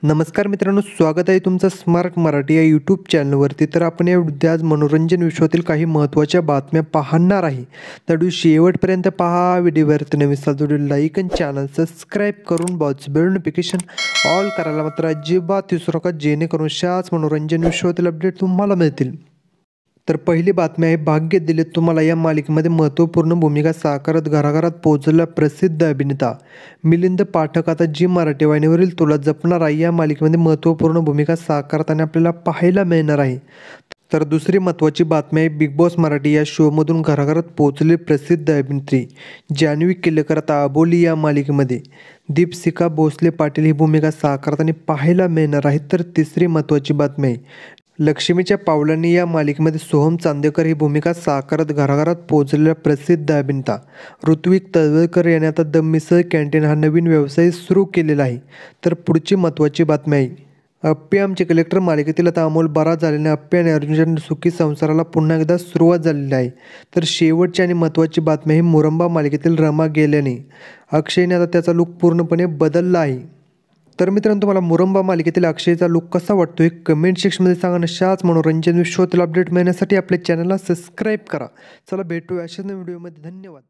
नमस्कार मित्रांनो, स्वागत आहे तुमचं स्मार्ट मराठी या यूट्यूब चॅनलवरती. तर आपण या व्हिडिओत आज मनोरंजन विश्वातील काही महत्त्वाच्या बातम्या पाहणार आहे. तर व्हिडिओ शेवटपर्यंत पहा. व्हिडिओवरती नवीन असाल तर व्हिडिओ लाईक आणि चॅनल सबस्क्राईब करून बेल नोटिफिकेशन ऑल करायला मात्र अजिबात विसरू नका, जेणेकरून अशाच मनोरंजन विश्वातील अपडेट तुम्हाला मिळतील. तर पहिली बातमी आहे, भाग्य दिले तुम्हाला या मालिकेमध्ये महत्त्वपूर्ण भूमिका साकारत घराघरात पोहोचलेला प्रसिद्ध अभिनेता मिलिंद पाठक आता जी मराठी वाहिनीवरील तुला जपणार आहे या मालिकेमध्ये महत्त्वपूर्ण भूमिका साकारताना आपल्याला पाहायला मिळणार आहे. तर दुसरी महत्त्वाची बातमी आहे, बिग बॉस मराठी या शोमधून घराघरात पोहोचलेली प्रसिद्ध अभिनेत्री जान्हवी किल्लेकर आता अबोली या मालिकेमध्ये दीपशिखा भोसले पाटील ही भूमिका साकारताना पाहायला मिळणार आहे. तर तिसरी महत्त्वाची बातमी आहे, लक्ष्मीच्या पावलांनी या मालिकेमध्ये सोहम चांदेकर ही भूमिका साकारत घराघरात पोहोचलेला प्रसिद्ध अभिनेता ऋत्विक तळवलकर याने आता द मिसळ कॅन्टीन हा नवीन व्यवसाय सुरू केलेला आहे. तर पुढची महत्त्वाची बातमी आहे, अप्पे आमचे कलेक्टर मालिकेतील आता अमोल बरा झाल्याने अप्पे आणि अर्जुनच्या सुखी संसाराला पुन्हा एकदा सुरुवात झालेली आहे. तर शेवटची आणि महत्त्वाची बातमी आहे, मुरंबा मालिकेतील रमा गेल्याने अक्षयने आता त्याचा लूक पूर्णपणे बदलला आहे. तर मित्रांनो, तुम्हाला मुरंबा मालिकेतील अक्षयचा लूक कसा वाटतोय कमेंट सेक्शनमध्ये सांगा. अशाच मनोरंजन विश्वातील अपडेट मिळण्यासाठी आपल्या चॅनलला सबस्क्राईब करा. चला भेटूया अशाच व्हिडिओमध्ये. धन्यवाद.